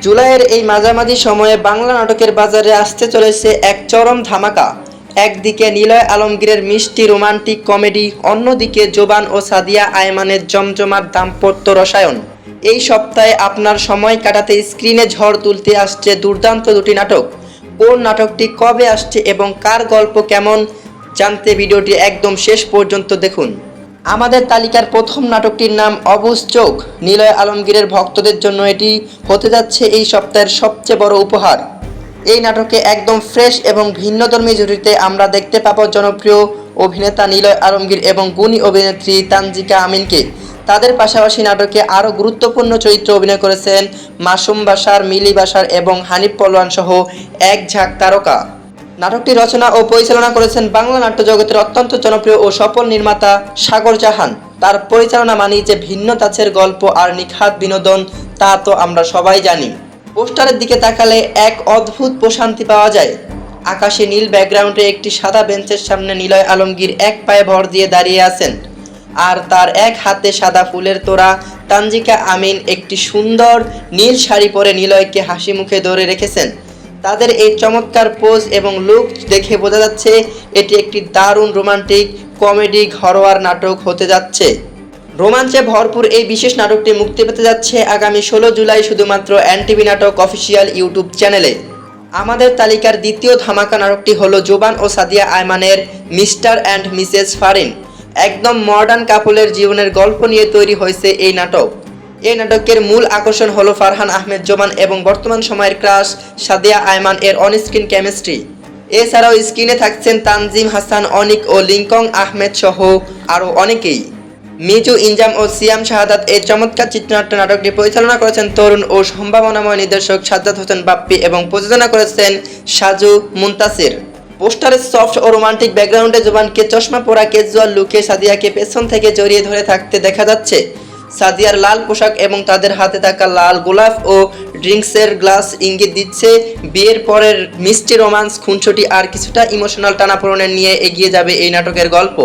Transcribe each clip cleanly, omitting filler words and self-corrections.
জুলাইয়ের এই মাঝামাঝি সময়ে বাংলা নাটকের বাজারে আসতে চলেছে এক চরম ধামাকা। একদিকে নিলয় আলমগীরের মিষ্টি রোমান্টিক কমেডি, অন্যদিকে জোবান ও সাদিয়া আয়মানের জমজমাট দাম্পত্য রসায়ন। এই সপ্তাহে আপনার সময় কাটাতে স্ক্রিনে ঝড় তুলতে আসছে দুর্দান্ত দুটি নাটক। কোন নাটকটি কবে আসছে এবং কার গল্প কেমন জানতে ভিডিওটি একদম শেষ পর্যন্ত দেখুন। আমাদের তালিকার প্রথম নাটকটির নাম অবুঝ চোখ। নিলয় আলমগীরের ভক্তদের জন্য এটি হতে যাচ্ছে এই সপ্তাহের সবচেয়ে বড় উপহার। এই নাটকে একদম ফ্রেশ এবং ভিন্নধর্মী জুটিতে আমরা দেখতে পাবো জনপ্রিয় অভিনেতা নিলয় আলমগীর এবং গুণী অভিনেত্রী তানজিকা আমিনকে। তাদের পাশাপাশি নাটকে আরও গুরুত্বপূর্ণ চরিত্র অভিনয় করেছেন মাসুম বাশার, মিলি বাশার এবং হানিফ পলোয়ান সহ এক ঝাঁক তারকা। নাটকটি রচনা ও পরিচালনা করেছেন বাংলা নাট্য জগতের অত্যন্ত জনপ্রিয় ও সফল নির্মাতা সাগর জাহান। তার পরিচালনা মানেই যে ভিন্ন ধাঁচের গল্প আর নিখাত বিনোদন, তা তো আমরা সবাই জানি। পোস্টারের দিকে তাকালে এক অদ্ভুত প্রশান্তি পাওয়া যায়। আকাশে নীল ব্যাকগ্রাউন্ডে একটি সাদা বেঞ্চের সামনে নিলয় আলমগীর এক পায়ে ভর দিয়ে দাঁড়িয়ে আছেন, আর তার এক হাতে সাদা ফুলের তোড়া। তানজিকা আমিন একটি সুন্দর নীল শাড়ি পরে নিলয়কে হাসি মুখে ধরে রেখেছেন। তাদের এই চমৎকার পোজ এবং লুক দেখে বোঝা যাচ্ছে এটি একটি দারুণ রোমান্টিক কমেডি ঘরোয়া নাটক হতে যাচ্ছে। রোমাঞ্চে ভরপুর এই বিশেষ নাটকটি মুক্তি পেতে যাচ্ছে আগামী 16 জুলাই শুধুমাত্র এনটিভি নাটক অফিসিয়াল ইউটিউব চ্যানেলে। আমাদের তালিকার দ্বিতীয় ধামাকা নাটকটি হলো জোবান ও সাদিয়া আয়মানের মিস্টার অ্যান্ড মিসেস ফারিন। একদম মডার্ন কাপলের জীবনের গল্প নিয়ে তৈরি হয়েছে এই নাটক। এই নাটকের মূল আকর্ষণ হলো ফারহান আহমেদ জোবান এবং বর্তমান সময়ের ক্রাশ সাদিয়া আয়মান এর অনস্ক্রিন কেমিস্ট্রি। এছাড়াও স্ক্রিনে থাকছেন তানজিম হাসান, অনিক ও লিঙ্কন আহমেদ সহ আরও অনেকেই। মিজু ইনজাম ও সিয়াম শাহাদাত এই চমৎকার চিত্রনাট্য নাটকটি পরিচালনা করেছেন তরুণ ও সম্ভাবনাময় নির্দেশক সাজ্জাদ হোসেন বাপ্পি এবং প্রযোজনা করেছেন সাজু মুনতাসির। পোস্টারে সফট ও রোমান্টিক ব্যাকগ্রাউন্ডে জোবানকে চশমা পরা ক্যাজুয়াল লুকে সাদিয়াকে পেছন থেকে জড়িয়ে ধরে থাকতে দেখা যাচ্ছে। সাদিয়ার লাল পোশাক এবং তাদের হাতে থাকা লাল গোলাপ ও ড্রিঙ্কসের গ্লাস ইঙ্গিত দিচ্ছে বিয়ের পরের মিষ্টি রোমান্স, খুনসুটি আর কিছুটা ইমোশনাল টানাপোড়েনের নিয়ে এগিয়ে যাবে এই নাটকের গল্প।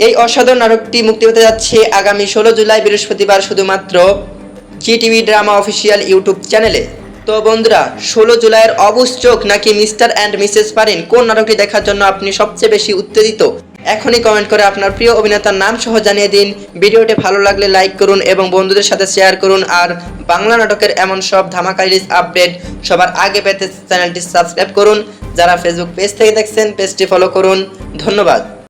এই অসাধারণ নাটকটি মুক্তি পেতে যাচ্ছে আগামী 16 জুলাই বৃহস্পতিবার শুধুমাত্র জিটিভি ড্রামা অফিসিয়াল ইউটিউব চ্যানেলে। তো বন্ধুরা, 16 জুলাইয়ের অবুঝ চোখ নাকি মিস্টার অ্যান্ড মিসেস ফারিন, কোন নাটকটি দেখার জন্য আপনি সবচেয়ে বেশি উত্তেজিত? এখনই কমেন্ট করে আপনার প্রিয় অভিনেতার নাম সহ জানিয়ে দিন। ভিডিওটি ভালো লাগলে লাইক করুন এবং বন্ধুদের সাথে শেয়ার করুন। আর বাংলা নাটকের এমন সব ধামাকা রিলিজ আপডেট সবার আগে পেতে চ্যানেলটি সাবস্ক্রাইব করুন। যারা ফেসবুক পেজ থেকে দেখছেন পেজটি ফলো করুন। ধন্যবাদ।